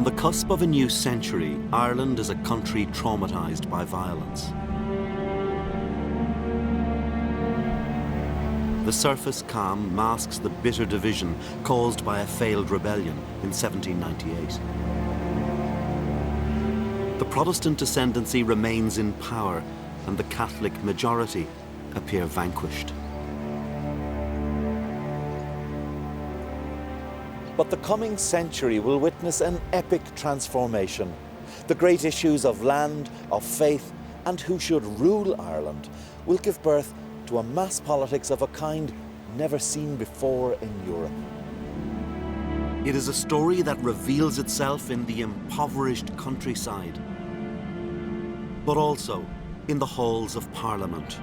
On the cusp of a new century, Ireland is a country traumatised by violence. The surface calm masks the bitter division caused by a failed rebellion in 1798. The Protestant ascendancy remains in power, and the Catholic majority appear vanquished. But the coming century will witness an epic transformation. The great issues of land, of faith, and who should rule Ireland will give birth to a mass politics of a kind never seen before in Europe. It is a story that reveals itself in the impoverished countryside, but also in the halls of Parliament.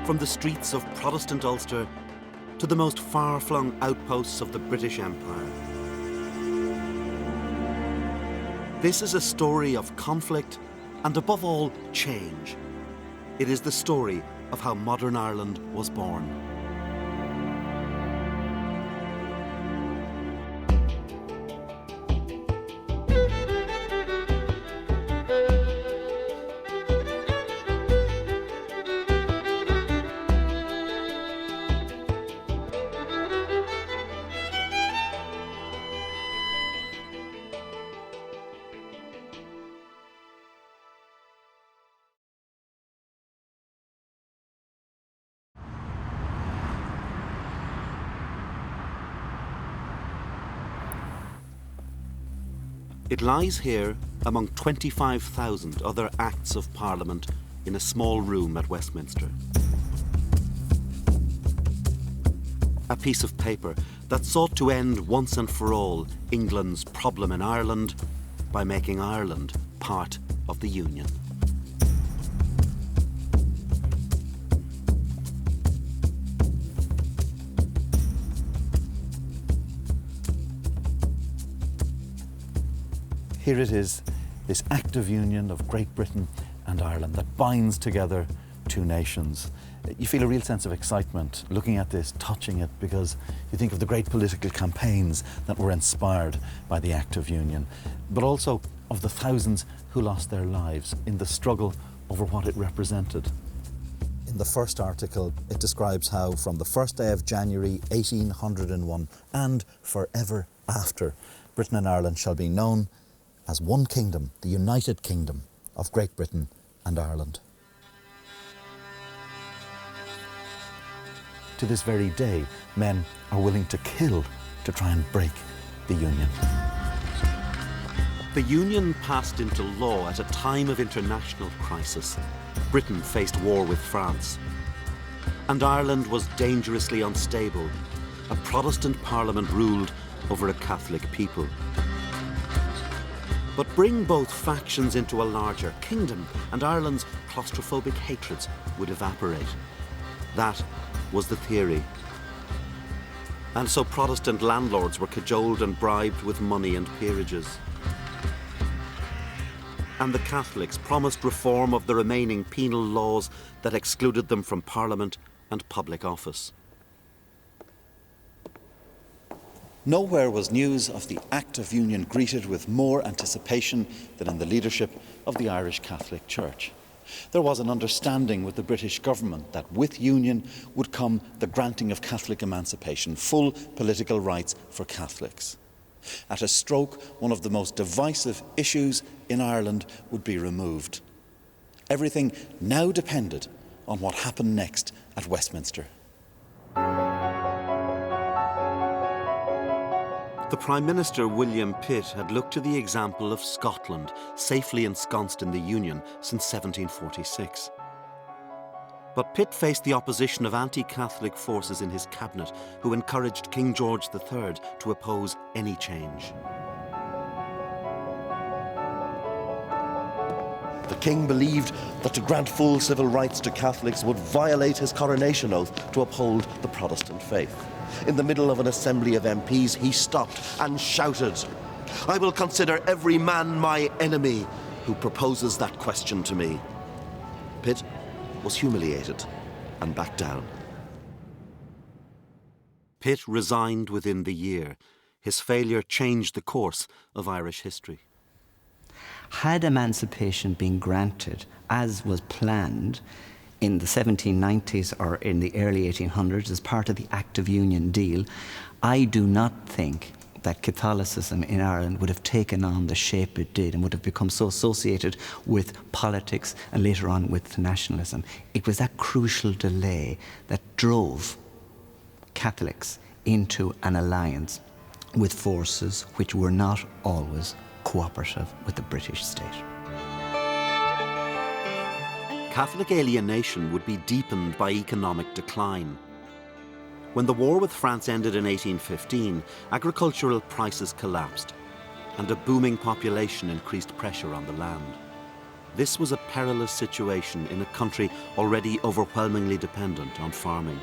From the streets of Protestant Ulster to the most far-flung outposts of the British Empire. This is a story of conflict and, above all, change. It is the story of how modern Ireland was born. It lies here among 25,000 other Acts of Parliament in a small room at Westminster. A piece of paper that sought to end once and for all England's problem in Ireland by making Ireland part of the Union. Here it is, this act of union of Great Britain and Ireland that binds together two nations. You feel a real sense of excitement looking at this, touching it, because you think of the great political campaigns that were inspired by the act of union, but also of the thousands who lost their lives in the struggle over what it represented. In the first article, it describes how from the first day of January 1801 and forever after, Britain and Ireland shall be known as one kingdom, the United Kingdom of Great Britain and Ireland. To this very day, men are willing to kill to try and break the Union. The Union passed into law at a time of international crisis. Britain faced war with France, and Ireland was dangerously unstable. A Protestant Parliament ruled over a Catholic people. But bring both factions into a larger kingdom, and Ireland's claustrophobic hatreds would evaporate. That was the theory. And so Protestant landlords were cajoled and bribed with money and peerages. And the Catholics promised reform of the remaining penal laws that excluded them from Parliament and public office. Nowhere was news of the Act of Union greeted with more anticipation than in the leadership of the Irish Catholic Church. There was an understanding with the British government that with union would come the granting of Catholic emancipation, full political rights for Catholics. At a stroke, one of the most divisive issues in Ireland would be removed. Everything now depended on what happened next at Westminster. The Prime Minister, William Pitt, had looked to the example of Scotland, safely ensconced in the Union since 1746. But Pitt faced the opposition of anti-Catholic forces in his cabinet, who encouraged King George III to oppose any change. The king believed that to grant full civil rights to Catholics would violate his coronation oath to uphold the Protestant faith. In the middle of an assembly of MPs, he stopped and shouted, "I will consider every man my enemy who proposes that question to me." Pitt was humiliated and backed down. Pitt resigned within the year. His failure changed the course of Irish history. Had emancipation been granted, as was planned in the 1790s or in the early 1800s as part of the Act of Union deal, I do not think that Catholicism in Ireland would have taken on the shape it did and would have become so associated with politics and later on with nationalism. It was that crucial delay that drove Catholics into an alliance with forces which were not always cooperative with the British state. Catholic alienation would be deepened by economic decline. When the war with France ended in 1815, agricultural prices collapsed and a booming population increased pressure on the land. This was a perilous situation in a country already overwhelmingly dependent on farming.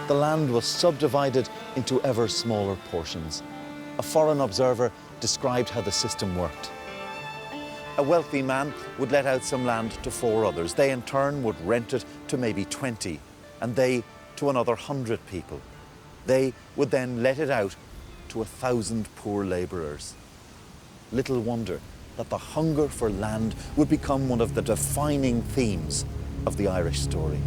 The land was subdivided into ever smaller portions. A foreign observer described how the system worked. A wealthy man would let out some land to 4 others. They in turn would rent it to maybe 20, and they to another 100 people. They would then let it out to 1,000 poor labourers. Little wonder that the hunger for land would become one of the defining themes of the Irish story.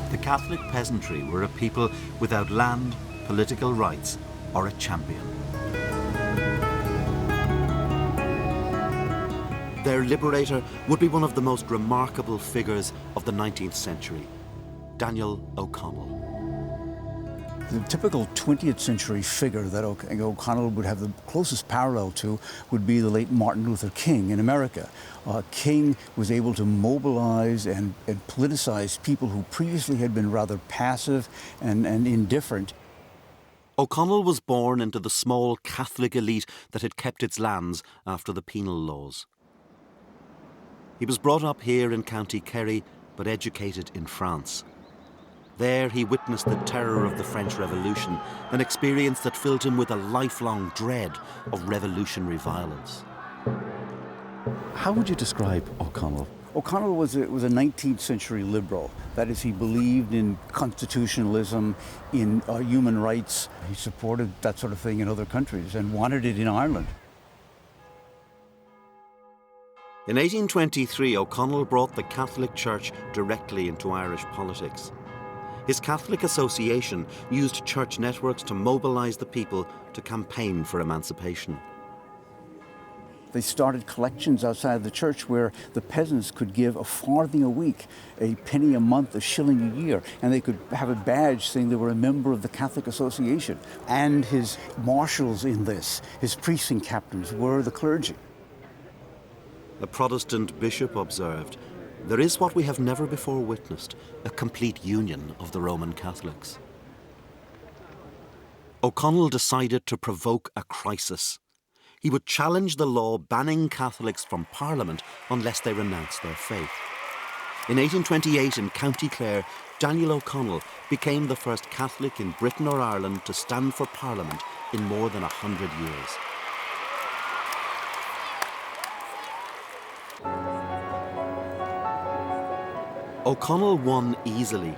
The Catholic peasantry were a people without land, political rights, or a champion. Their liberator would be one of the most remarkable figures of the 19th century, Daniel O'Connell. The typical 20th century figure that O'Connell would have the closest parallel to would be the late Martin Luther King in America. King was able to mobilize and politicize people who previously had been rather passive and indifferent. O'Connell was born into the small Catholic elite that had kept its lands after the penal laws. He was brought up here in County Kerry, but educated in France. There he witnessed the terror of the French Revolution, an experience that filled him with a lifelong dread of revolutionary violence. How would you describe O'Connell? O'Connell was a 19th century liberal. That is, he believed in constitutionalism, in human rights. He supported that sort of thing in other countries and wanted it in Ireland. In 1823, O'Connell brought the Catholic Church directly into Irish politics. His Catholic Association used church networks to mobilise the people to campaign for emancipation. They started collections outside the church where the peasants could give a farthing a week, a penny a month, a shilling a year, and they could have a badge saying they were a member of the Catholic Association. And his marshals in this, his precinct captains, were the clergy. A Protestant bishop observed, "There is what we have never before witnessed, a complete union of the Roman Catholics." O'Connell decided to provoke a crisis. He would challenge the law banning Catholics from Parliament unless they renounced their faith. In 1828 in County Clare, Daniel O'Connell became the first Catholic in Britain or Ireland to stand for Parliament in more than 100 years. O'Connell won easily,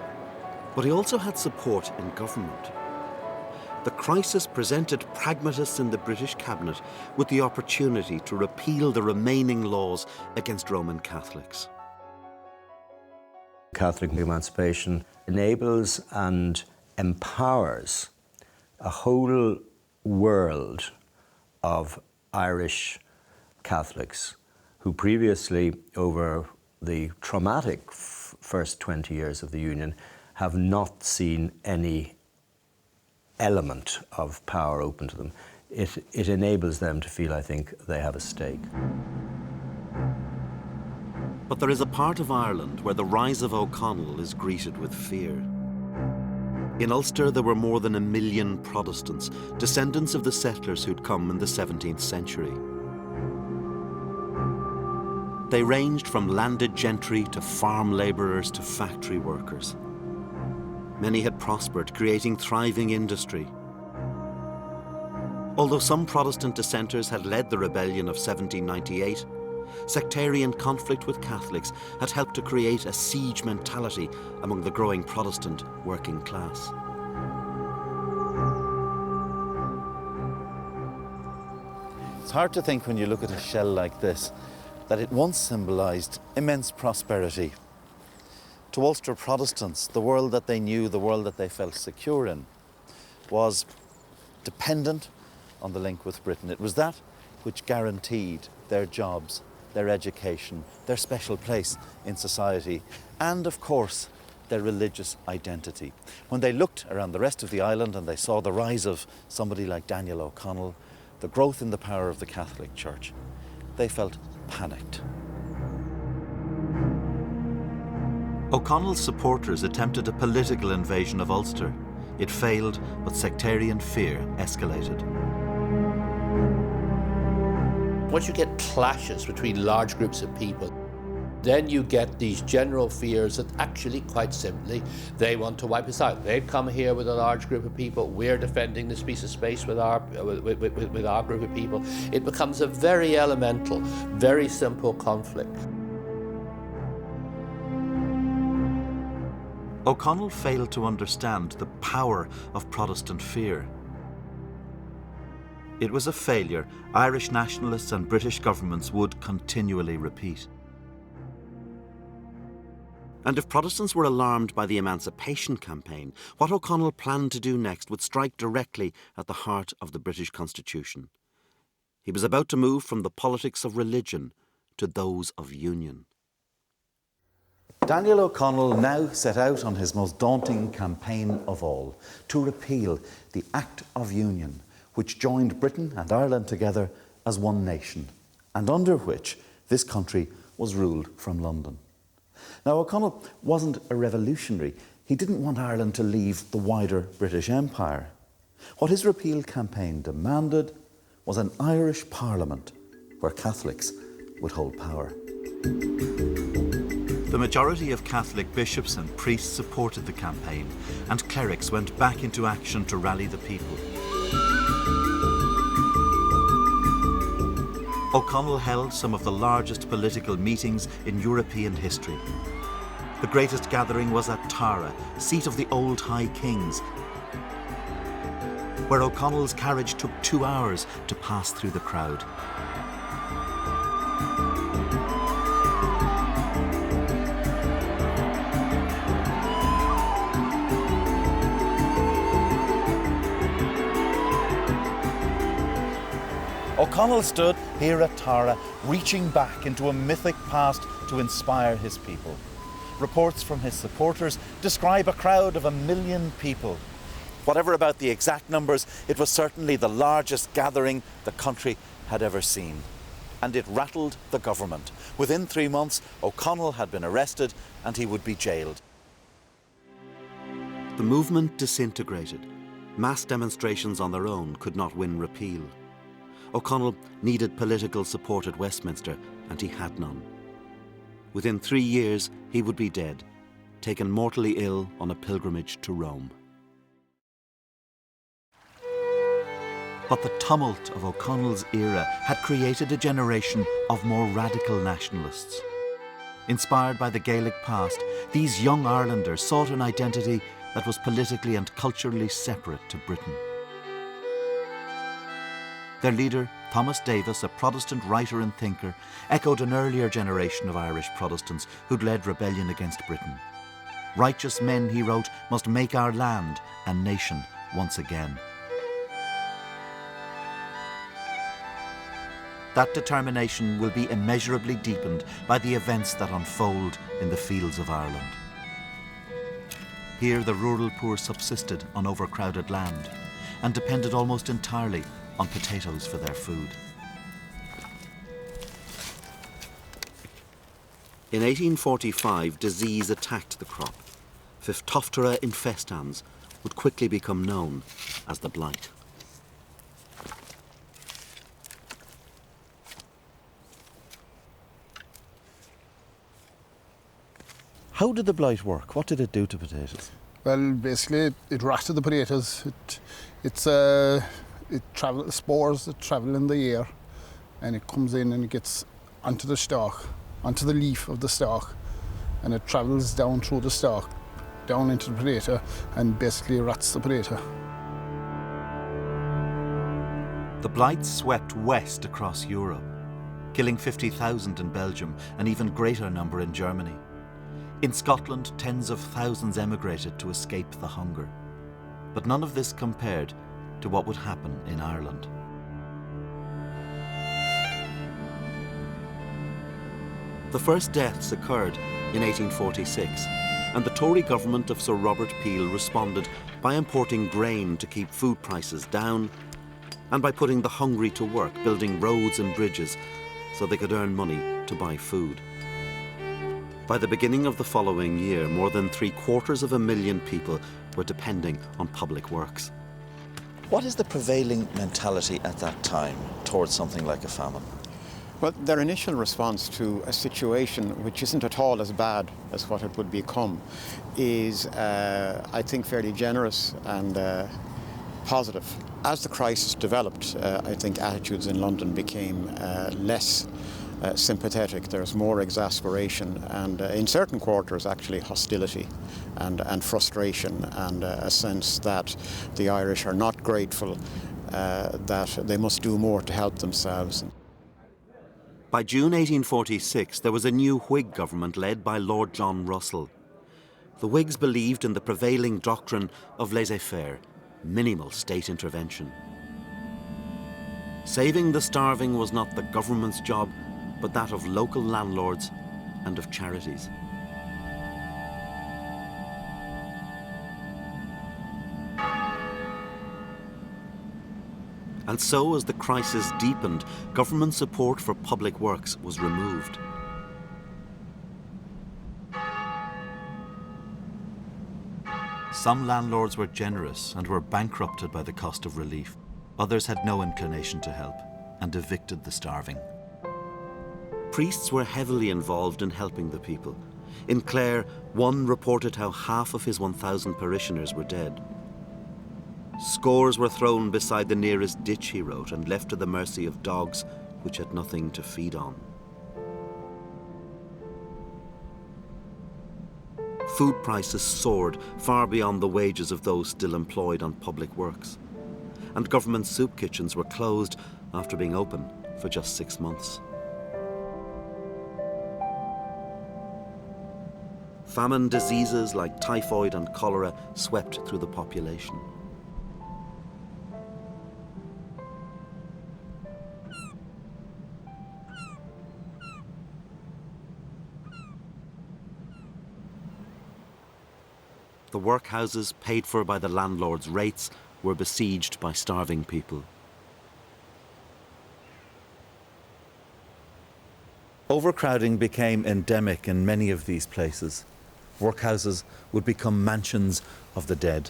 but he also had support in government. The crisis presented pragmatists in the British cabinet with the opportunity to repeal the remaining laws against Roman Catholics. Catholic emancipation enables and empowers a whole world of Irish Catholics who previously, over the traumatic first 20 years of the Union, have not seen any element of power open to them. It enables them to feel, I think, they have a stake. But there is a part of Ireland where the rise of O'Connell is greeted with fear. In Ulster, there were more than 1 million Protestants, descendants of the settlers who'd come in the 17th century. They ranged from landed gentry to farm labourers to factory workers. Many had prospered, creating thriving industry. Although some Protestant dissenters had led the rebellion of 1798, Sectarian conflict with Catholics had helped to create a siege mentality among the growing Protestant working class. It's hard to think when you look at a shell like this that it once symbolised immense prosperity. To Ulster Protestants, the world that they knew, the world that they felt secure in, was dependent on the link with Britain. It was that which guaranteed their jobs, their education, their special place in society, and of course, their religious identity. When they looked around the rest of the island and they saw the rise of somebody like Daniel O'Connell, the growth in the power of the Catholic Church, they felt panicked. O'Connell's supporters attempted a political invasion of Ulster. It failed, but sectarian fear escalated. Once you get clashes between large groups of people, then you get these general fears that actually, quite simply, they want to wipe us out. They've come here with a large group of people. We're defending this piece of space with our group of people. It becomes a very elemental, very simple conflict. O'Connell failed to understand the power of Protestant fear. It was a failure Irish nationalists and British governments would continually repeat. And if Protestants were alarmed by the Emancipation Campaign, what O'Connell planned to do next would strike directly at the heart of the British Constitution. He was about to move from the politics of religion to those of union. Daniel O'Connell now set out on his most daunting campaign of all, to repeal the Act of Union, which joined Britain and Ireland together as one nation, and under which this country was ruled from London. Now, O'Connell wasn't a revolutionary. He didn't want Ireland to leave the wider British Empire. What his repeal campaign demanded was an Irish Parliament where Catholics would hold power. The majority of Catholic bishops and priests supported the campaign, and clerics went back into action to rally the people. O'Connell held some of the largest political meetings in European history. The greatest gathering was at Tara, seat of the old High Kings, where O'Connell's carriage took 2 hours to pass through the crowd. O'Connell stood here at Tara, reaching back into a mythic past to inspire his people. Reports from his supporters describe a crowd of 1 million people. Whatever about the exact numbers, it was certainly the largest gathering the country had ever seen. And it rattled the government. Within 3 months, O'Connell had been arrested and he would be jailed. The movement disintegrated. Mass demonstrations on their own could not win repeal. O'Connell needed political support at Westminster, and he had none. Within 3 years, he would be dead, taken mortally ill on a pilgrimage to Rome. But the tumult of O'Connell's era had created a generation of more radical nationalists. Inspired by the Gaelic past, these young Irelanders sought an identity that was politically and culturally separate to Britain. Their leader, Thomas Davis, a Protestant writer and thinker, echoed an earlier generation of Irish Protestants who'd led rebellion against Britain. Righteous men, he wrote, must make our land and nation once again. That determination will be immeasurably deepened by the events that unfold in the fields of Ireland. Here the rural poor subsisted on overcrowded land and depended almost entirely on potatoes for their food. In 1845, disease attacked the crop. Phytophthora infestans would quickly become known as the blight. How did the blight work? What did it do to potatoes? Well, basically, it ratted the potatoes. Spores that travel in the air, and it comes in and it gets onto the stalk, onto the leaf of the stalk, and it travels down through the stalk, down into the potato, and basically rots the potato. The blight swept west across Europe, killing 50,000 in Belgium, an even greater number in Germany. In Scotland, tens of thousands emigrated to escape the hunger. But none of this compared to what would happen in Ireland. The first deaths occurred in 1846, and the Tory government of Sir Robert Peel responded by importing grain to keep food prices down and by putting the hungry to work, building roads and bridges so they could earn money to buy food. By the beginning of the following year, more than 750,000 people were depending on public works. What is the prevailing mentality at that time towards something like a famine? Well, their initial response to a situation which isn't at all as bad as what it would become is, I think, fairly generous and positive. As the crisis developed, I think attitudes in London became less sympathetic. There's more exasperation and in certain quarters actually hostility and frustration and a sense that the Irish are not grateful, that they must do more to help themselves. By June 1846, there was a new Whig government led by Lord John Russell. The Whigs believed in the prevailing doctrine of laissez-faire, minimal state intervention. Saving the starving was not the government's job, but that of local landlords and of charities. And so, as the crisis deepened, government support for public works was removed. Some landlords were generous and were bankrupted by the cost of relief. Others had no inclination to help and evicted the starving. Priests were heavily involved in helping the people. In Clare, one reported how half of his 1,000 parishioners were dead. Scores were thrown beside the nearest ditch, he wrote, and left to the mercy of dogs which had nothing to feed on. Food prices soared far beyond the wages of those still employed on public works, and government soup kitchens were closed after being open for just 6 months. Famine diseases like typhoid and cholera swept through the population. The workhouses, paid for by the landlord's rates, were besieged by starving people. Overcrowding became endemic in many of these places. Workhouses would become mansions of the dead.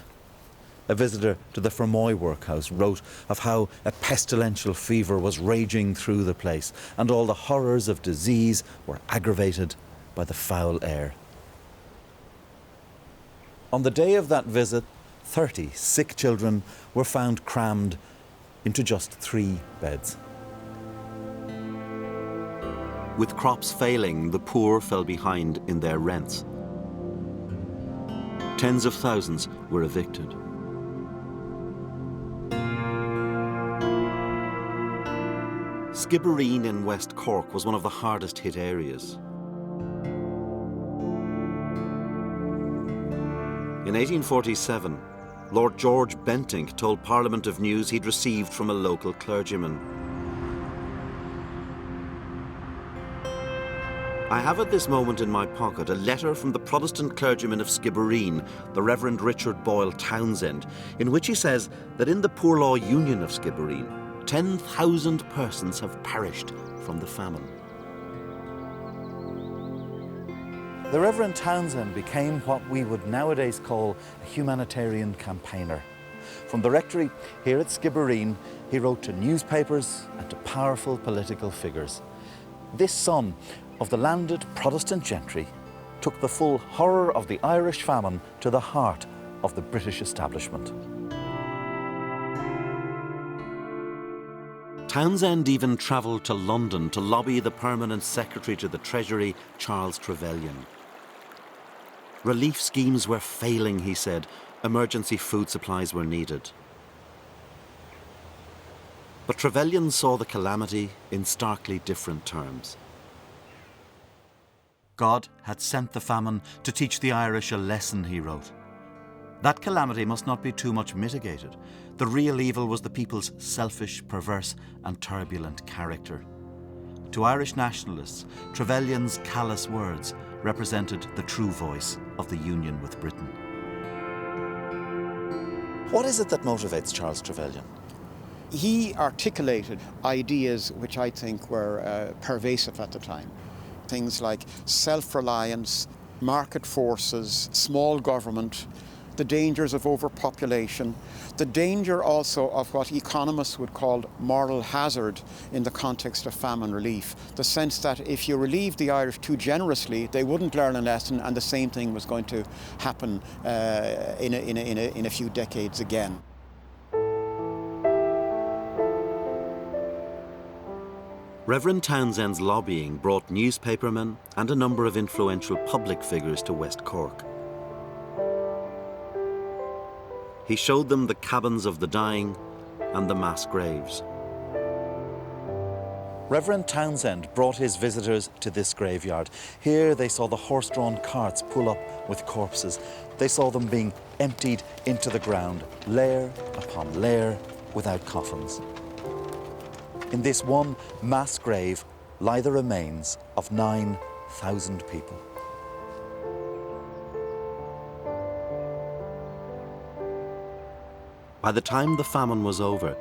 A visitor to the Fermoy workhouse wrote of how a pestilential fever was raging through the place, and all the horrors of disease were aggravated by the foul air. On the day of that visit, 30 sick children were found crammed into just 3 beds. With crops failing, the poor fell behind in their rents. Tens of thousands were evicted. Skibbereen in West Cork was one of the hardest hit areas. In 1847, Lord George Bentinck told Parliament of news he'd received from a local clergyman. I have at this moment in my pocket a letter from the Protestant clergyman of Skibbereen, the Reverend Richard Boyle Townsend, in which he says that in the Poor Law Union of Skibbereen, 10,000 persons have perished from the famine. The Reverend Townsend became what we would nowadays call a humanitarian campaigner. From the rectory here at Skibbereen, he wrote to newspapers and to powerful political figures. This son of the landed Protestant gentry took the full horror of the Irish famine to the heart of the British establishment. Townsend even travelled to London to lobby the permanent secretary to the Treasury, Charles Trevelyan. Relief schemes were failing, he said. Emergency food supplies were needed. But Trevelyan saw the calamity in starkly different terms. God had sent the famine to teach the Irish a lesson, he wrote. That calamity must not be too much mitigated. The real evil was the people's selfish, perverse and turbulent character. To Irish nationalists, Trevelyan's callous words represented the true voice of the union with Britain. What is it that motivates Charles Trevelyan? He articulated ideas which I think were pervasive at the time. Things like self-reliance, market forces, small government, the dangers of overpopulation, the danger also of what economists would call moral hazard in the context of famine relief. The sense that if you relieved the Irish too generously, they wouldn't learn a lesson, and the same thing was going to happen in a few decades again. Reverend Townsend's lobbying brought newspapermen and a number of influential public figures to West Cork. He showed them the cabins of the dying and the mass graves. Reverend Townsend brought his visitors to this graveyard. Here they saw the horse-drawn carts pull up with corpses. They saw them being emptied into the ground, layer upon layer, without coffins. In this one mass grave lie the remains of 9,000 people. By the time the famine was over,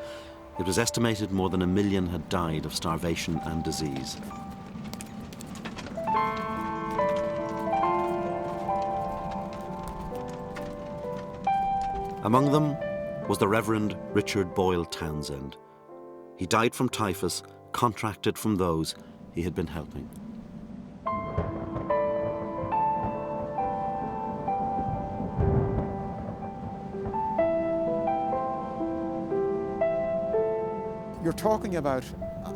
it was estimated more than 1 million had died of starvation and disease. Among them was the Reverend Richard Boyle Townsend. He died from typhus, contracted from those he had been helping. You're talking about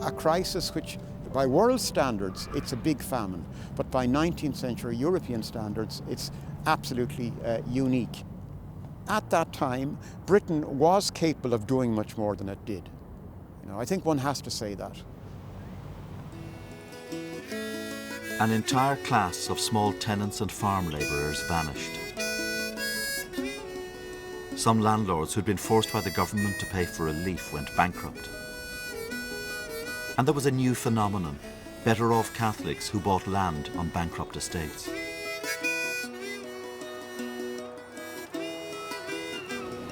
a crisis which, by world standards, it's a big famine, but by 19th century European standards, it's absolutely unique. At that time, Britain was capable of doing much more than it did. You know, I think one has to say that. An entire class of small tenants and farm labourers vanished. Some landlords who'd been forced by the government to pay for relief went bankrupt. And there was a new phenomenon, better-off Catholics who bought land on bankrupt estates.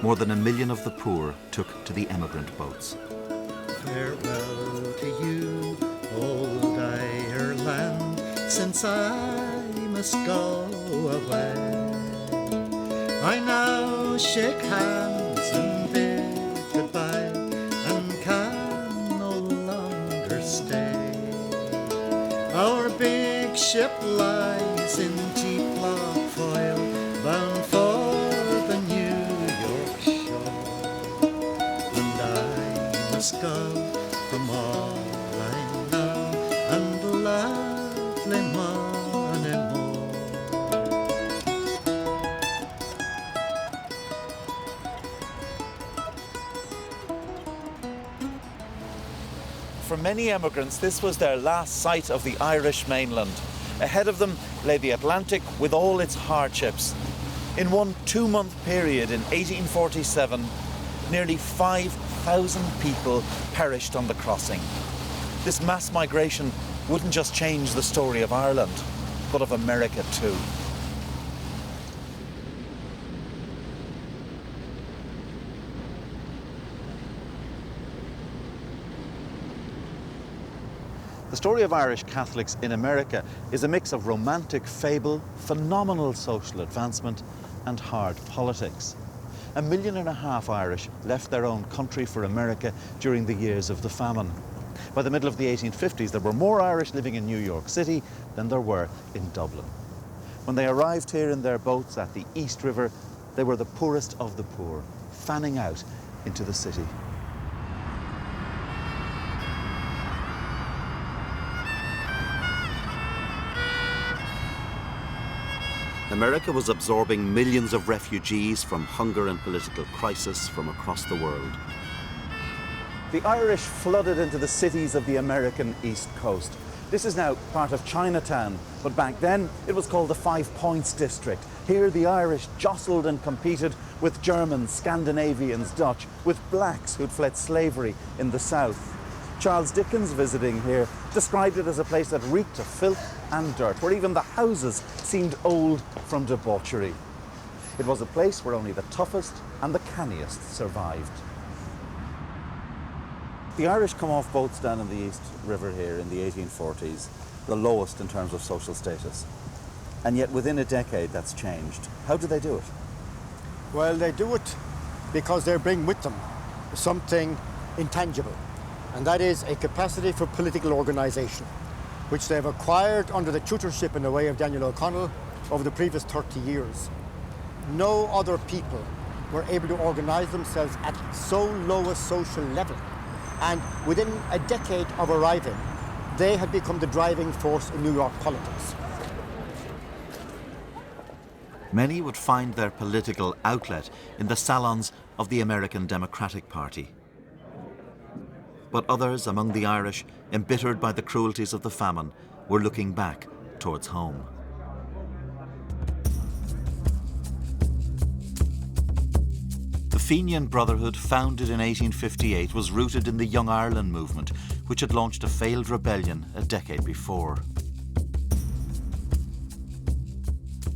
More than 1 million of the poor took to the emigrant boats. Farewell to you, old Ireland, since I must go away. I now shake hands and bid goodbye, and can no longer stay. Our big ship lies in deep Lough Foyle, bound for the New York shore, and I must go from all I know and lovely Moneymore. For many emigrants, this was their last sight of the Irish mainland. Ahead of them lay the Atlantic with all its hardships. In one 2-month period in 1847, nearly 5,000 people perished on the crossing. This mass migration wouldn't just change the story of Ireland, but of America too. The story of Irish Catholics in America is a mix of romantic fable, phenomenal social advancement, and hard politics. 1.5 million Irish left their own country for America during the years of the famine. By the middle of the 1850s, there were more Irish living in New York City than there were in Dublin. When they arrived here in their boats at the East River, they were the poorest of the poor, fanning out into the city. America was absorbing millions of refugees from hunger and political crisis from across the world. The Irish flooded into the cities of the American East Coast. This is now part of Chinatown, but back then it was called the Five Points District. Here the Irish jostled and competed with Germans, Scandinavians, Dutch, with blacks who'd fled slavery in the south. Charles Dickens, visiting here, described it as a place that reeked of filth and dirt, where even the houses seemed old from debauchery. It was a place where only the toughest and the canniest survived. The Irish come off boats down in the East River here in the 1840s, the lowest in terms of social status. And yet within a decade that's changed. How do they do it? Well, they do it because they bring with them something intangible, and that is a capacity for political organisation, which they've acquired under the tutorship in the way of Daniel O'Connell over the previous 30 years. No other people were able to organise themselves at so low a social level. And within a decade of arriving, they had become the driving force in New York politics. Many would find their political outlet in the salons of the American Democratic Party. But others among the Irish, embittered by the cruelties of the famine, were looking back towards home. The Fenian Brotherhood, founded in 1858, was rooted in the Young Ireland movement, which had launched a failed rebellion a decade before.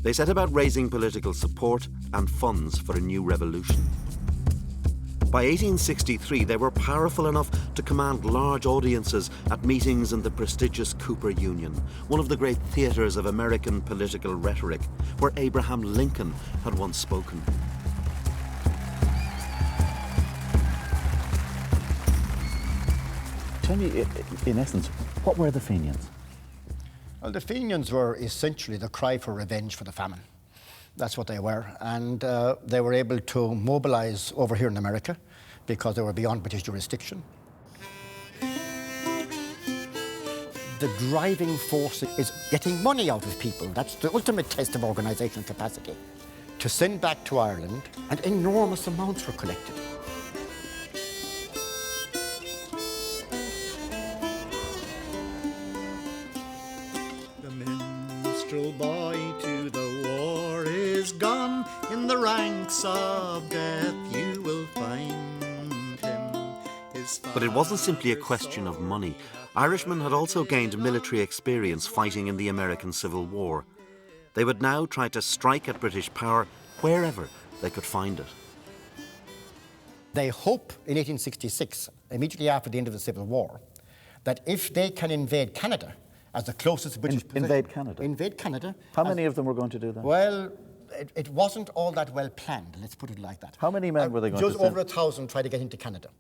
They set about raising political support and funds for a new revolution. By 1863, they were powerful enough to command large audiences at meetings in the prestigious Cooper Union, one of the great theatres of American political rhetoric, where Abraham Lincoln had once spoken. Tell me, in essence, what were the Fenians? Well, the Fenians were essentially the cry for revenge for the famine. That's what they were. And they were able to mobilise over here in America because they were beyond British jurisdiction. The driving force is getting money out of people. That's the ultimate test of organisational capacity. To send back to Ireland, and enormous amounts were collected. Boy to the war is gone, in the ranks of death you will find him. But it wasn't simply a question of money. Irishmen had also gained military experience fighting in the American Civil War. They would now try to strike at British power wherever they could find it. They hope in 1866, immediately after the end of the Civil War, that if they can invade Canada, as the closest British possession. Invade Canada? Invade Canada. How many of them were going to do that? Well, it wasn't all that well planned, let's put it like that. How many men were they going to send? Just over 1,000 tried to get into Canada.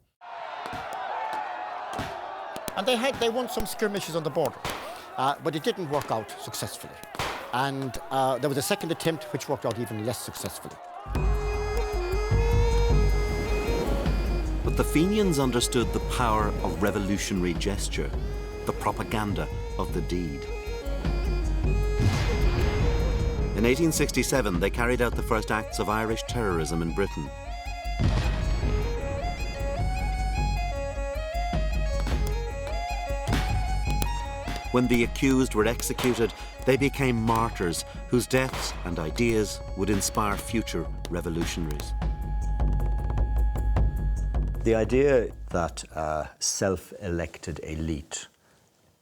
And they won some skirmishes on the border, but it didn't work out successfully. And there was a second attempt which worked out even less successfully. But the Fenians understood the power of revolutionary gesture, the propaganda of the deed. In 1867, they carried out the first acts of Irish terrorism in Britain. When the accused were executed, they became martyrs whose deaths and ideas would inspire future revolutionaries. The idea that a self-elected elite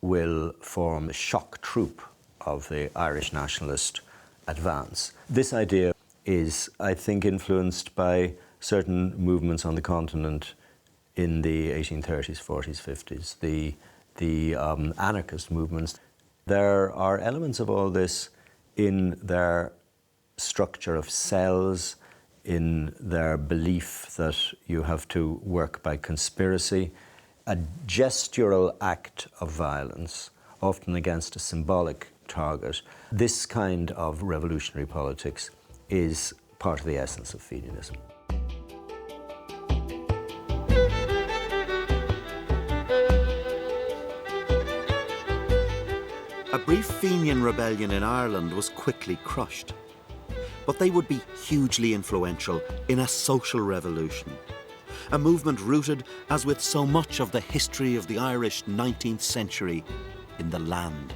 will form the shock troop of the Irish nationalist advance. This idea is, I think, influenced by certain movements on the continent in the 1830s, 40s, 50s, the anarchist movements. There are elements of all this in their structure of cells, in their belief that you have to work by conspiracy, a gestural act of violence, often against a symbolic target. This kind of revolutionary politics is part of the essence of Fenianism. A brief Fenian rebellion in Ireland was quickly crushed. But they would be hugely influential in a social revolution, a movement rooted, as with so much of the history of the Irish 19th century, in the land.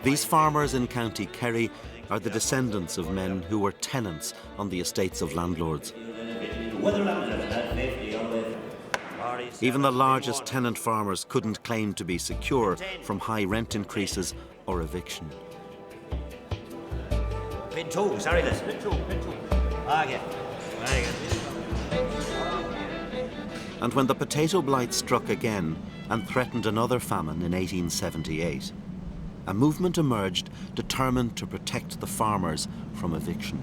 These farmers in County Kerry are the descendants of men who were tenants on the estates of landlords. Even the largest tenant farmers couldn't claim to be secure from high rent increases or eviction. Pin 2, sorry, this. Pin 2. Okay. Very good. And when the potato blight struck again and threatened another famine in 1878, a movement emerged determined to protect the farmers from eviction.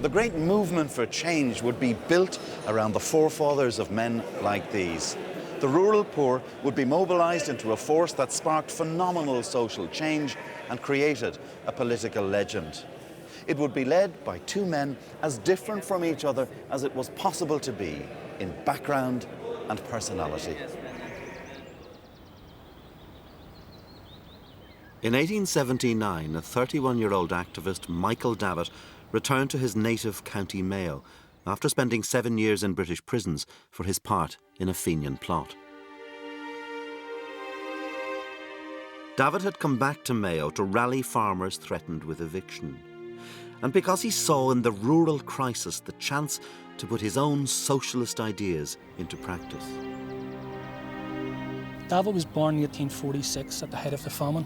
The great movement for change would be built around the forefathers of men like these. The rural poor would be mobilised into a force that sparked phenomenal social change and created a political legend. It would be led by two men as different from each other as it was possible to be in background and personality. In 1879, a 31-year-old activist, Michael Davitt, returned to his native County Mayo after spending 7 years in British prisons for his part in a Fenian plot. Davitt had come back to Mayo to rally farmers threatened with eviction, and because he saw in the rural crisis the chance to put his own socialist ideas into practice. Davitt was born in 1846 at the height of the famine.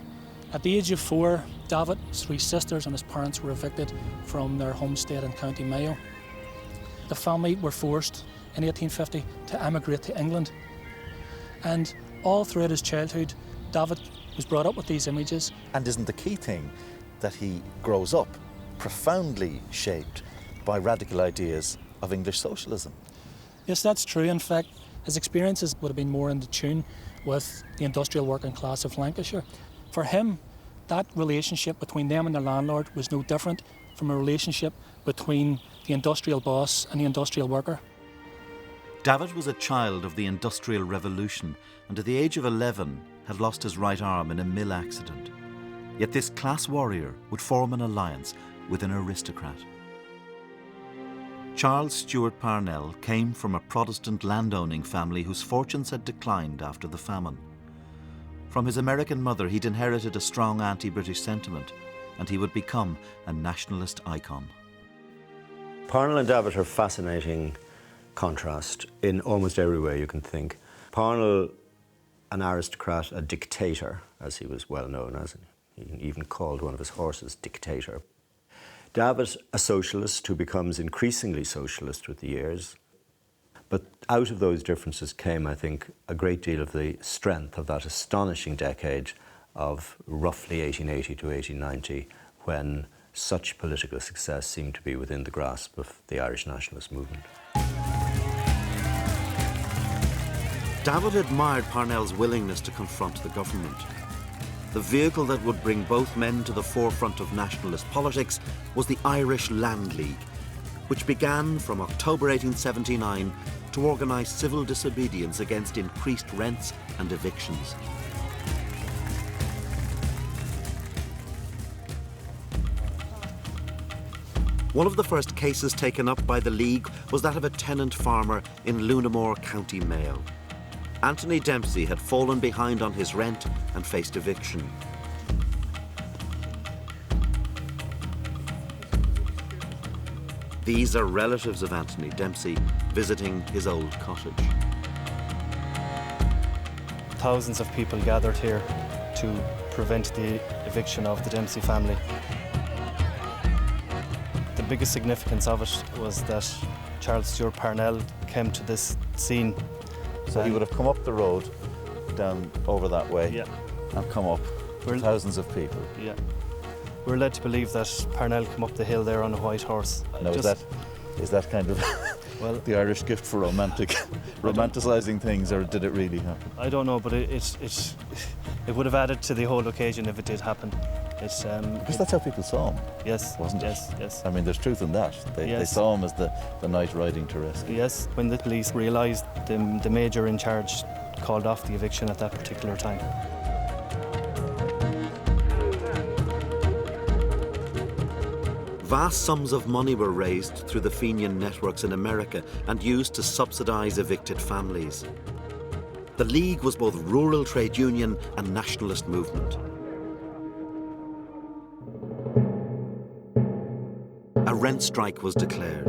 At the age of 4, Davitt, his 3 sisters and his parents were evicted from their homestead in County Mayo. The family were forced in 1850 to emigrate to England. And all throughout his childhood, Davitt was brought up with these images. And isn't the key thing that he grows up profoundly shaped by radical ideas of English socialism? Yes, that's true. In fact, his experiences would have been more in tune with the industrial working class of Lancashire. For him, that relationship between them and their landlord was no different from a relationship between the industrial boss and the industrial worker. Davitt was a child of the Industrial Revolution and at the age of 11 had lost his right arm in a mill accident. Yet this class warrior would form an alliance with an aristocrat. Charles Stewart Parnell came from a Protestant landowning family whose fortunes had declined after the famine. From his American mother, he'd inherited a strong anti-British sentiment, and he would become a nationalist icon. Parnell and Davitt are a fascinating contrast in almost every way you can think. Parnell, an aristocrat, a dictator, as he was well known as. He even called one of his horses Dictator. Davitt, a socialist who becomes increasingly socialist with the years. But out of those differences came, I think, a great deal of the strength of that astonishing decade of roughly 1880 to 1890, when such political success seemed to be within the grasp of the Irish nationalist movement. Davitt admired Parnell's willingness to confront the government. The vehicle that would bring both men to the forefront of nationalist politics was the Irish Land League, which began from October 1879 to organise civil disobedience against increased rents and evictions. One of the first cases taken up by the League was that of a tenant farmer in Lunamore, County Mayo. Anthony Dempsey had fallen behind on his rent and faced eviction. These are relatives of Anthony Dempsey visiting his old cottage. Thousands of people gathered here to prevent the eviction of the Dempsey family. The biggest significance of it was that Charles Stewart Parnell came to this scene. So he would have come up the road, down over that way, yeah, and come up. Thousands of people. Yeah. We're led to believe that Parnell came up the hill there on a white horse. Now, is that kind of well, the Irish gift for romanticising things, or did it really happen? I don't know, but it would have added to the whole occasion if it did happen. It's, because that's how people saw him. Yes, wasn't it? Yes. I mean, there's truth in that. They saw him as the knight riding to rescue. Yes, when the police realised the major in charge called off the eviction at that particular time. Vast sums of money were raised through the Fenian networks in America and used to subsidise evicted families. The League was both rural trade union and nationalist movement. A rent strike was declared.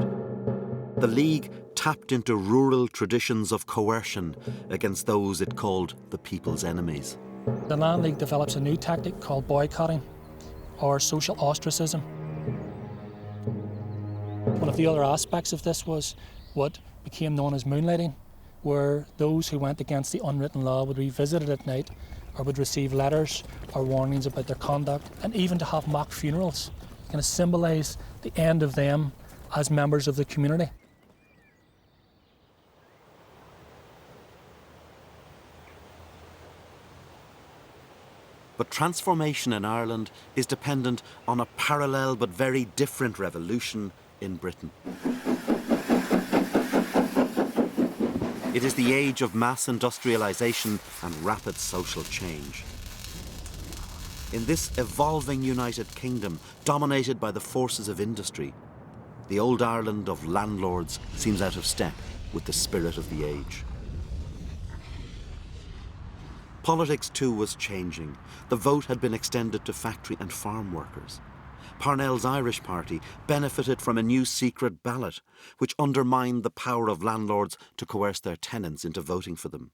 The League tapped into rural traditions of coercion against those it called the people's enemies. The Land League develops a new tactic called boycotting, or social ostracism. One of the other aspects of this was what became known as moonlighting, where those who went against the unwritten law would be visited at night or would receive letters or warnings about their conduct, and even to have mock funerals, kind of symbolise the end of them as members of the community. But transformation in Ireland is dependent on a parallel but very different revolution in Britain. It is the age of mass industrialisation and rapid social change. In this evolving United Kingdom, dominated by the forces of industry, the old Ireland of landlords seems out of step with the spirit of the age. Politics too was changing. The vote had been extended to factory and farm workers. Parnell's Irish Party benefited from a new secret ballot, which undermined the power of landlords to coerce their tenants into voting for them.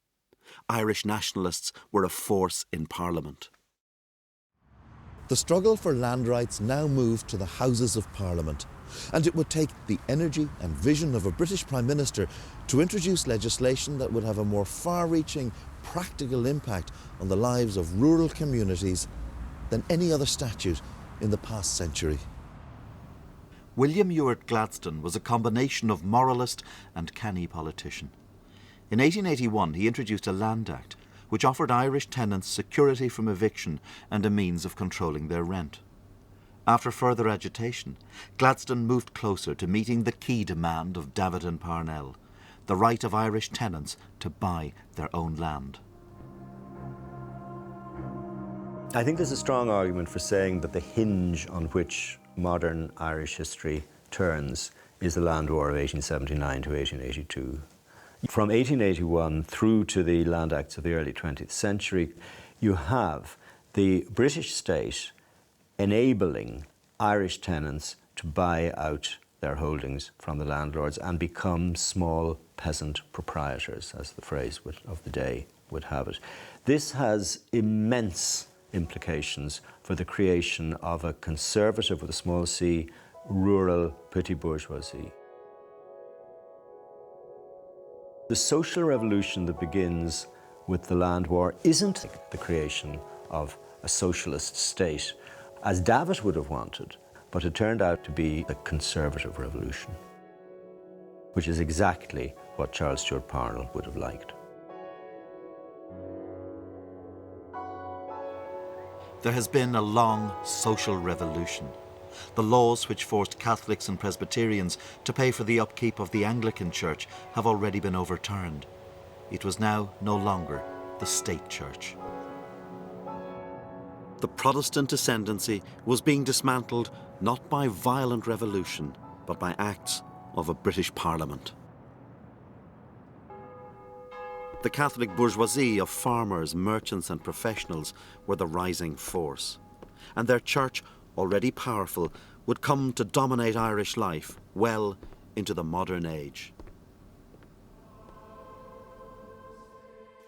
Irish nationalists were a force in Parliament. The struggle for land rights now moved to the Houses of Parliament, and it would take the energy and vision of a British Prime Minister to introduce legislation that would have a more far-reaching, practical impact on the lives of rural communities than any other statute in the past century. William Ewart Gladstone was a combination of moralist and canny politician. In 1881 he introduced a Land Act which offered Irish tenants security from eviction and a means of controlling their rent. After further agitation, Gladstone moved closer to meeting the key demand of David and Parnell, the right of Irish tenants to buy their own land. I think there's a strong argument for saying that the hinge on which modern Irish history turns is the Land War of 1879 to 1882. From 1881 through to the Land Acts of the early 20th century, you have the British state enabling Irish tenants to buy out their holdings from the landlords and become small peasant proprietors, as the phrase of the day would have it. This has immense implications for the creation of a conservative, with a small c, rural petit bourgeoisie. The social revolution that begins with the Land War isn't the creation of a socialist state, as David would have wanted, but it turned out to be a conservative revolution, which is exactly what Charles Stewart Parnell would have liked. There has been a long social revolution. The laws which forced Catholics and Presbyterians to pay for the upkeep of the Anglican Church have already been overturned. It was now no longer the state church. The Protestant ascendancy was being dismantled not by violent revolution, but by acts of a British Parliament. The Catholic bourgeoisie of farmers, merchants and professionals were the rising force, and their church, already powerful, would come to dominate Irish life well into the modern age.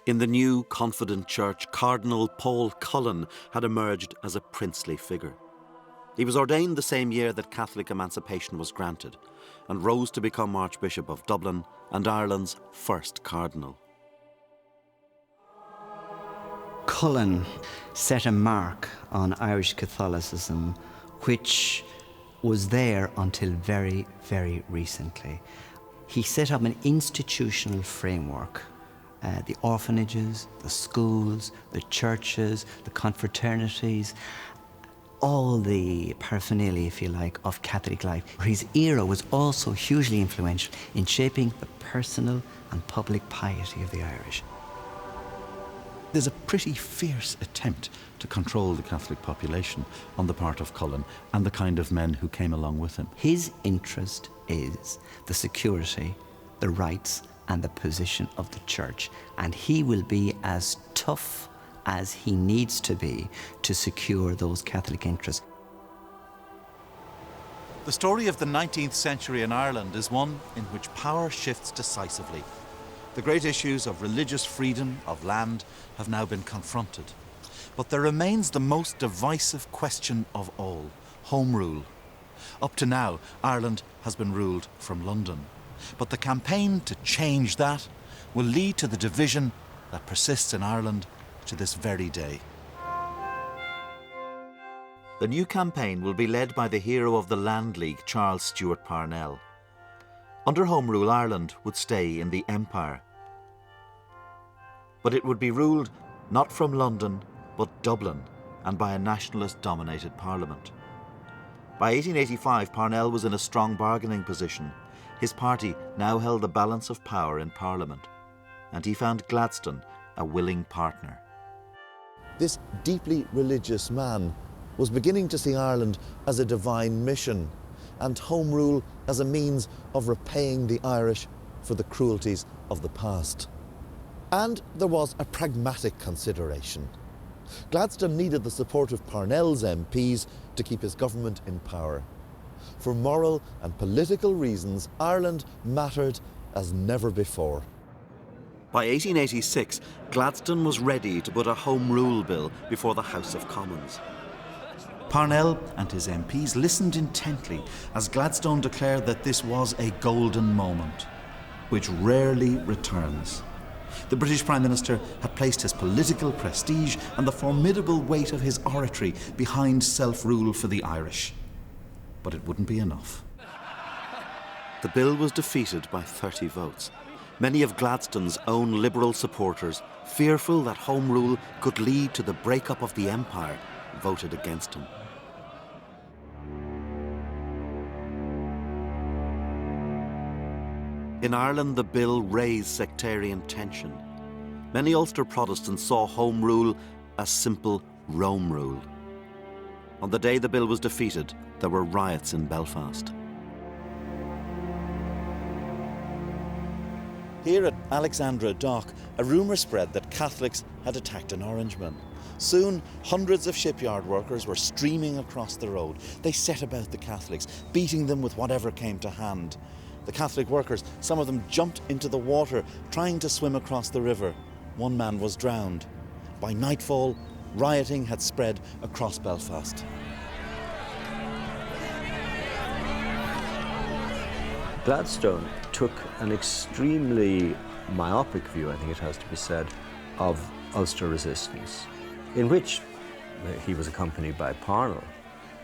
In the new confident church, Cardinal Paul Cullen had emerged as a princely figure. He was ordained the same year that Catholic emancipation was granted, and rose to become Archbishop of Dublin and Ireland's first cardinal. Cullen set a mark on Irish Catholicism which was there until very, very recently. He set up an institutional framework. The orphanages, the schools, the churches, the confraternities, all the paraphernalia, if you like, of Catholic life. His era was also hugely influential in shaping the personal and public piety of the Irish. There's a pretty fierce attempt to control the Catholic population on the part of Cullen and the kind of men who came along with him. His interest is the security, the rights and the position of the Church, and he will be as tough as he needs to be to secure those Catholic interests. The story of the 19th century in Ireland is one in which power shifts decisively. The great issues of religious freedom, of land, have now been confronted. But there remains the most divisive question of all, Home Rule. Up to now, Ireland has been ruled from London. But the campaign to change that will lead to the division that persists in Ireland to this very day. The new campaign will be led by the hero of the Land League, Charles Stewart Parnell. Under Home Rule, Ireland would stay in the Empire. But it would be ruled not from London, but Dublin, and by a nationalist-dominated parliament. By 1885, Parnell was in a strong bargaining position. His party now held the balance of power in Parliament, and he found Gladstone a willing partner. This deeply religious man was beginning to see Ireland as a divine mission and Home Rule as a means of repaying the Irish for the cruelties of the past. And there was a pragmatic consideration. Gladstone needed the support of Parnell's MPs to keep his government in power. For moral and political reasons, Ireland mattered as never before. By 1886, Gladstone was ready to put a Home Rule bill before the House of Commons. Parnell and his MPs listened intently as Gladstone declared that this was a golden moment, which rarely returns. The British Prime Minister had placed his political prestige and the formidable weight of his oratory behind self-rule for the Irish. But it wouldn't be enough. The bill was defeated by 30 votes. Many of Gladstone's own Liberal supporters, fearful that Home Rule could lead to the breakup of the Empire, voted against him. In Ireland, the bill raised sectarian tension. Many Ulster Protestants saw Home Rule as simple Rome Rule. On the day the bill was defeated, there were riots in Belfast. Here at Alexandra Dock, a rumour spread that Catholics had attacked an Orangeman. Soon, hundreds of shipyard workers were streaming across the road. They set about the Catholics, beating them with whatever came to hand. The Catholic workers, some of them jumped into the water, trying to swim across the river. One man was drowned. By nightfall, rioting had spread across Belfast. Gladstone took an extremely myopic view, I think it has to be said, of Ulster resistance, in which he was accompanied by Parnell,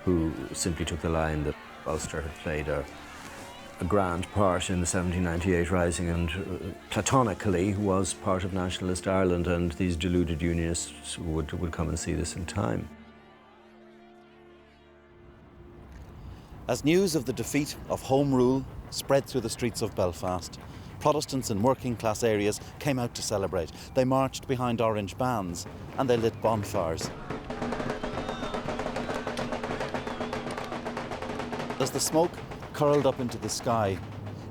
who simply took the line that Ulster had played a grand part in the 1798 Rising and platonically was part of nationalist Ireland, and these deluded unionists would come and see this in time. As news of the defeat of Home Rule spread through the streets of Belfast, Protestants in working class areas came out to celebrate. They marched behind orange bands and they lit bonfires. As the smoke curled up into the sky,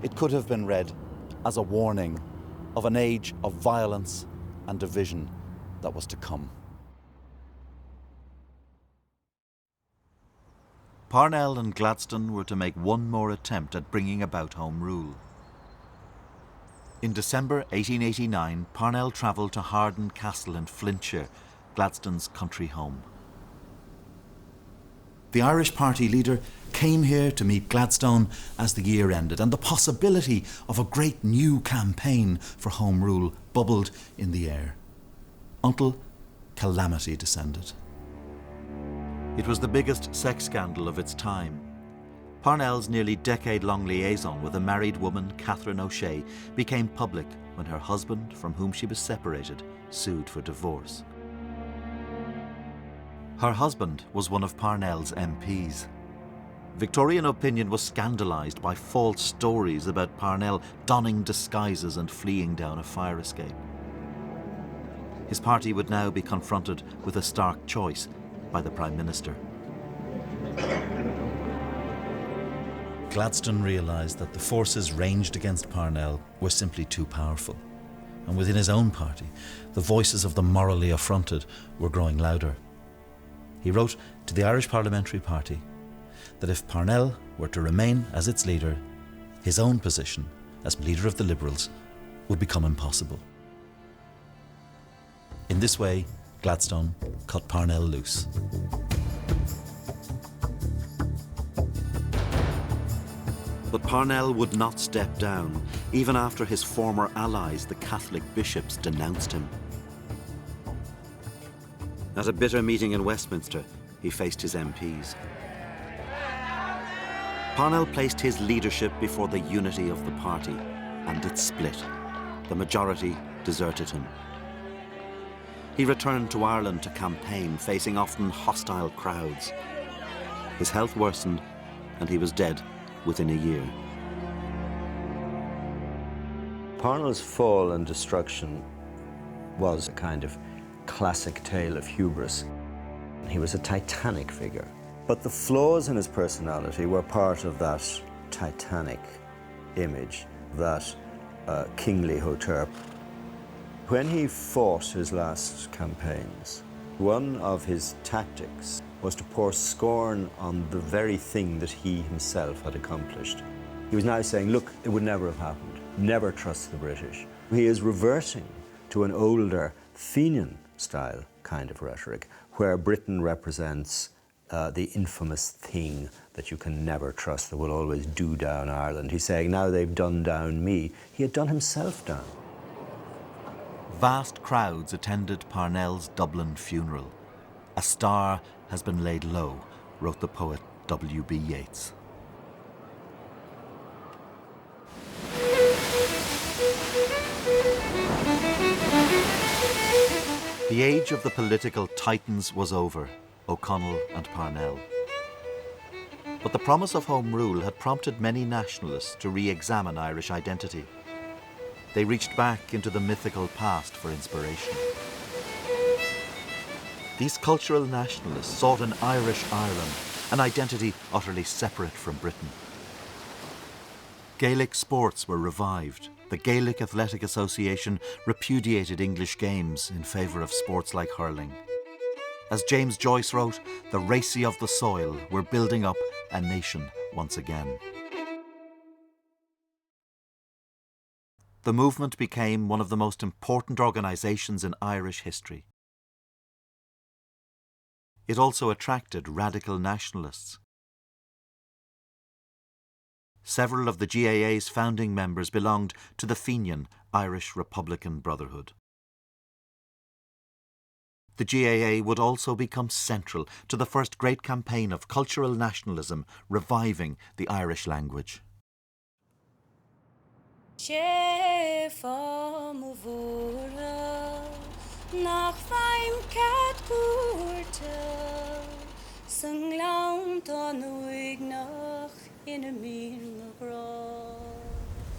it could have been read as a warning of an age of violence and division that was to come. Parnell and Gladstone were to make one more attempt at bringing about Home Rule. In December 1889, Parnell travelled to Harden Castle in Flintshire, Gladstone's country home. The Irish party leader came here to meet Gladstone as the year ended, and the possibility of a great new campaign for Home Rule bubbled in the air, until calamity descended. It was the biggest sex scandal of its time. Parnell's nearly decade-long liaison with a married woman, Catherine O'Shea, became public when her husband, from whom she was separated, sued for divorce. Her husband was one of Parnell's MPs. Victorian opinion was scandalised by false stories about Parnell donning disguises and fleeing down a fire escape. His party would now be confronted with a stark choice by the Prime Minister. Gladstone realised that the forces ranged against Parnell were simply too powerful. And within his own party, the voices of the morally affronted were growing louder. He wrote to the Irish Parliamentary Party that if Parnell were to remain as its leader, his own position as leader of the Liberals would become impossible. In this way, Gladstone cut Parnell loose. But Parnell would not step down, even after his former allies, the Catholic bishops, denounced him. At a bitter meeting in Westminster, he faced his MPs. Parnell placed his leadership before the unity of the party, and it split. The majority deserted him. He returned to Ireland to campaign, facing often hostile crowds. His health worsened, and he was dead within a year. Parnell's fall and destruction was a kind of classic tale of hubris. He was a titanic figure, but the flaws in his personality were part of that titanic image, that kingly hauteur. When he fought his last campaigns, one of his tactics was to pour scorn on the very thing that he himself had accomplished. He was now saying, look, it would never have happened. Never trust the British. He is reverting to an older Fenian-style kind of rhetoric, where Britain represents the infamous thing that you can never trust, that will always do down Ireland. He's saying, now they've done down me. He had done himself down. Vast crowds attended Parnell's Dublin funeral. A star has been laid low, wrote the poet W.B. Yeats. The age of the political titans was over, O'Connell and Parnell. But the promise of Home Rule had prompted many nationalists to re-examine Irish identity. They reached back into the mythical past for inspiration. These cultural nationalists sought an Irish Ireland, an identity utterly separate from Britain. Gaelic sports were revived. The Gaelic Athletic Association repudiated English games in favour of sports like hurling. As James Joyce wrote, the racy of the soil were building up a nation once again. The movement became one of the most important organisations in Irish history. It also attracted radical nationalists. Several of the GAA's founding members belonged to the Fenian Irish Republican Brotherhood. The GAA would also become central to the first great campaign of cultural nationalism, reviving the Irish language.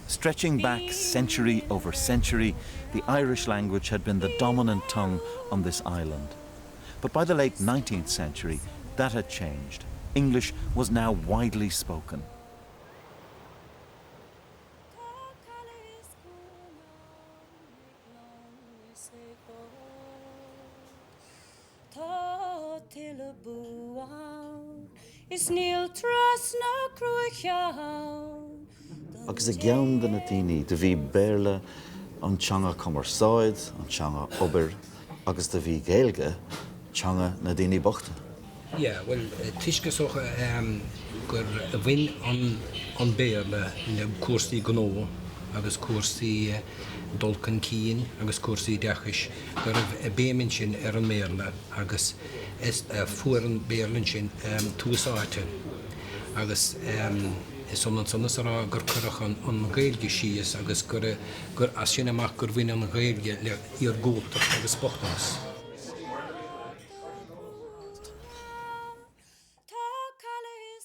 Stretching back century over century, the Irish language had been the dominant tongue on this island. But by the late 19th century, that had changed. English was now widely spoken. Agus a gceann den na daoine de bhí béarla an teanga Commerceáid, an teanga Obair, agus de bhí Gaeilge teanga na daoine bochta. Yeah, well, tuisce socha gur a bhain an béarla le cuasaí gnó, agus cuasaí dulcan cín, agus cuasaí deachais, gur a bémin sin ar an méarla, agus is fuair an béarlan sin túsáite, agus is somlan sonnas ará gur curach an Gaeilge síos agus gur as sin amach gur bhain an Gaeilge le ar gúltach agus bochtas.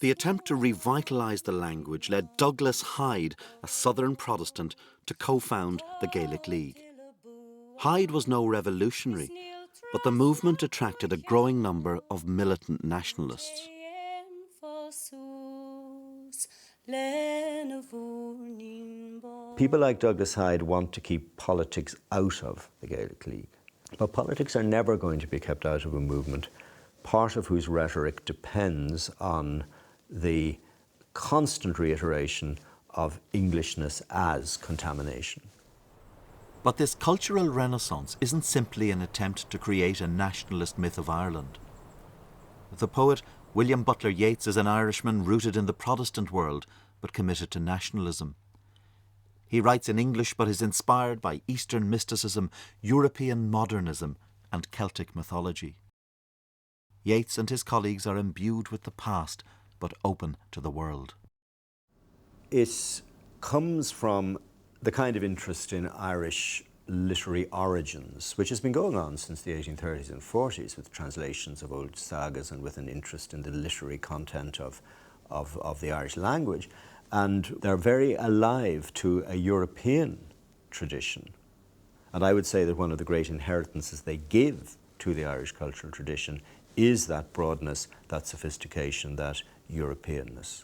The attempt to revitalise the language led Douglas Hyde, a Southern Protestant, to co-found the Gaelic League. Hyde was no revolutionary, but the movement attracted a growing number of militant nationalists. People like Douglas Hyde want to keep politics out of the Gaelic League. But politics are never going to be kept out of a movement, part of whose rhetoric depends on the constant reiteration of Englishness as contamination. But this cultural renaissance isn't simply an attempt to create a nationalist myth of Ireland. The poet William Butler Yeats is an Irishman rooted in the Protestant world, but committed to nationalism. He writes in English but is inspired by Eastern mysticism, European modernism, and Celtic mythology. Yeats and his colleagues are imbued with the past, but open to the world. It comes from the kind of interest in Irish literary origins, which has been going on since the 1830s and 40s, with translations of old sagas and with an interest in the literary content of the Irish language. And they're very alive to a European tradition. And I would say that one of the great inheritances they give to the Irish cultural tradition is that broadness, that sophistication, that Europeanness.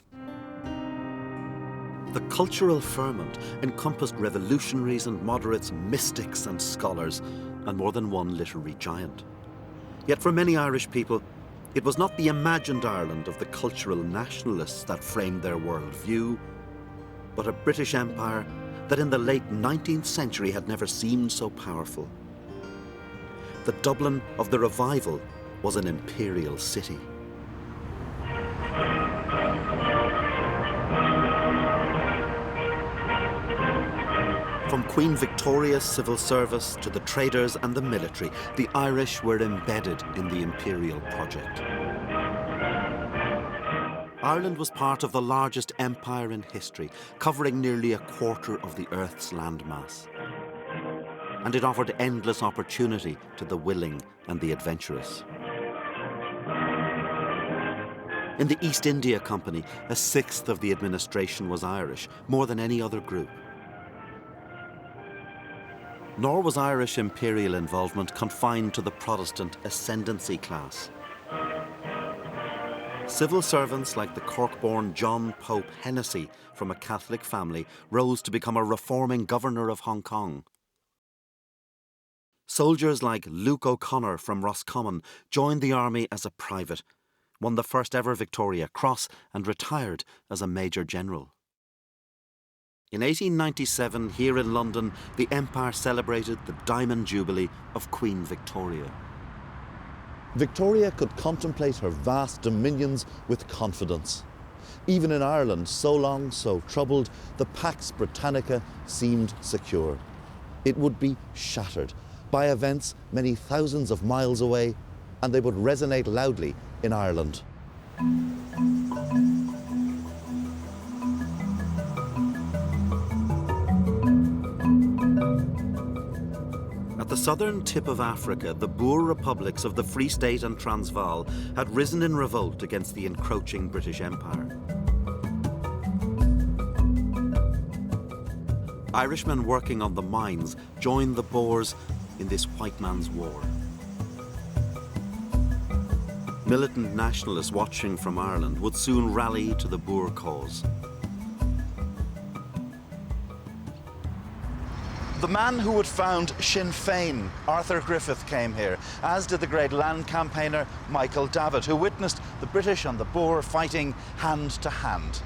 The cultural ferment encompassed revolutionaries and moderates, mystics and scholars, and more than one literary giant. Yet for many Irish people, it was not the imagined Ireland of the cultural nationalists that framed their worldview, but a British Empire that in the late 19th century had never seemed so powerful. The Dublin of the Revival was an imperial city. From Queen Victoria's civil service to the traders and the military, the Irish were embedded in the imperial project. Ireland was part of the largest empire in history, covering nearly a quarter of the Earth's landmass. And it offered endless opportunity to the willing and the adventurous. In the East India Company, a sixth of the administration was Irish, more than any other group. Nor was Irish imperial involvement confined to the Protestant ascendancy class. Civil servants like the Cork-born John Pope Hennessy from a Catholic family rose to become a reforming governor of Hong Kong. Soldiers like Luke O'Connor from Roscommon joined the army as a private, won the first ever Victoria Cross and retired as a Major General. In 1897, here in London, the Empire celebrated the Diamond Jubilee of Queen Victoria. Victoria could contemplate her vast dominions with confidence. Even in Ireland, so long, so troubled, the Pax Britannica seemed secure. It would be shattered by events many thousands of miles away, and they would resonate loudly in Ireland. At the southern tip of Africa, the Boer republics of the Free State and Transvaal had risen in revolt against the encroaching British Empire. Irishmen working on the mines joined the Boers in this white man's war. Militant nationalists watching from Ireland would soon rally to the Boer cause. The man who would found Sinn Féin, Arthur Griffith, came here, as did the great land campaigner Michael Davitt, who witnessed the British and the Boer fighting hand to hand.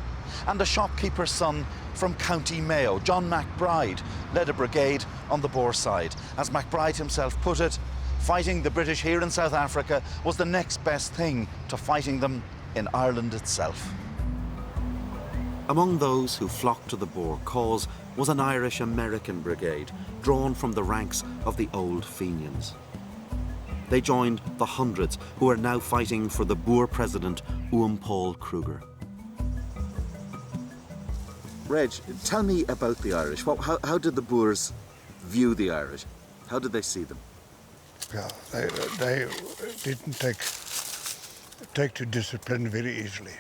And a shopkeeper's son from County Mayo, John MacBride, led a brigade on the Boer side. As MacBride himself put it, fighting the British here in South Africa was the next best thing to fighting them in Ireland itself. Among those who flocked to the Boer cause was an Irish-American brigade drawn from the ranks of the Old Fenians. They joined the hundreds who are now fighting for the Boer president, Oom Paul Kruger. Reg, tell me about the Irish. How did the Boers view the Irish? How did they see them? Yeah, they didn't take to discipline very easily.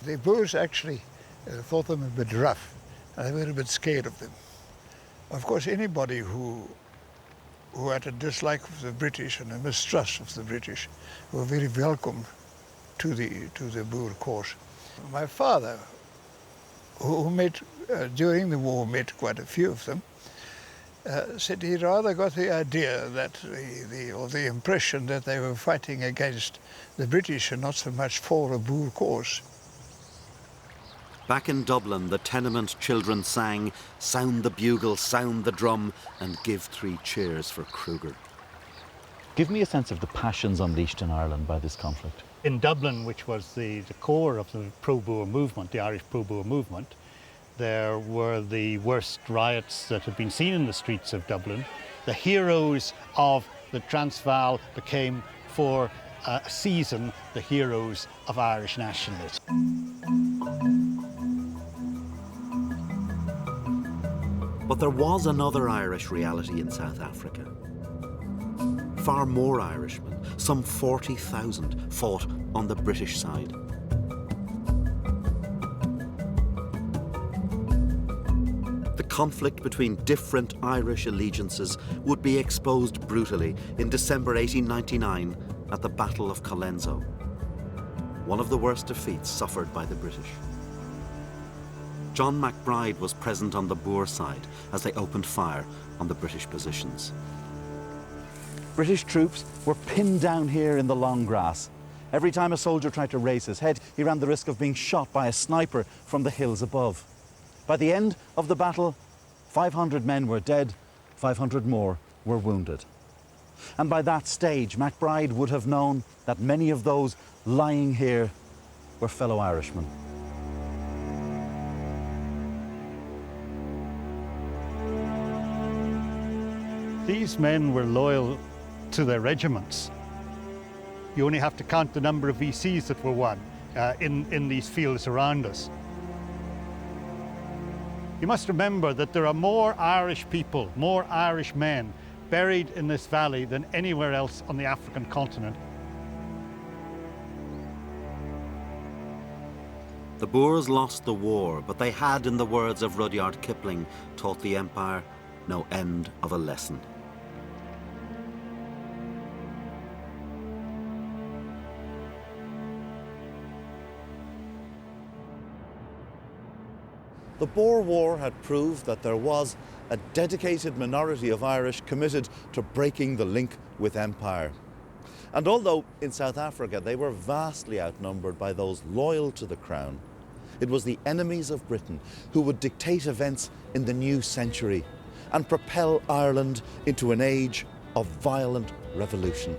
The Boers actually thought them a bit rough, and they were a bit scared of them. Of course, anybody who had a dislike of the British and a mistrust of the British were very welcome to the Boer cause. My father, who met, during the war, met quite a few of them, said he rather got the idea that the impression that they were fighting against the British and not so much for a Boer cause. Back in Dublin, the tenement children sang, "Sound the bugle, sound the drum, and give 3 cheers for Kruger." Give me a sense of the passions unleashed in Ireland by this conflict. In Dublin, which was the core of the pro-Boer movement, the Irish pro-Boer movement, there were the worst riots that had been seen in the streets of Dublin. The heroes of the Transvaal became, for a season, the heroes of Irish nationalism. But there was another Irish reality in South Africa. Far more Irishmen, some 40,000, fought on the British side. The conflict between different Irish allegiances would be exposed brutally in December 1899 at the Battle of Colenso, one of the worst defeats suffered by the British. John MacBride was present on the Boer side as they opened fire on the British positions. British troops were pinned down here in the long grass. Every time a soldier tried to raise his head, he ran the risk of being shot by a sniper from the hills above. By the end of the battle, 500 men were dead, 500 more were wounded. And by that stage, MacBride would have known that many of those lying here were fellow Irishmen. These men were loyal to their regiments. You only have to count the number of VCs that were won in these fields around us. You must remember that there are more Irish people, more Irish men buried in this valley than anywhere else on the African continent. The Boers lost the war, but they had, in the words of Rudyard Kipling, taught the Empire no end of a lesson. The Boer War had proved that there was a dedicated minority of Irish committed to breaking the link with empire. And although in South Africa they were vastly outnumbered by those loyal to the Crown, it was the enemies of Britain who would dictate events in the new century and propel Ireland into an age of violent revolution.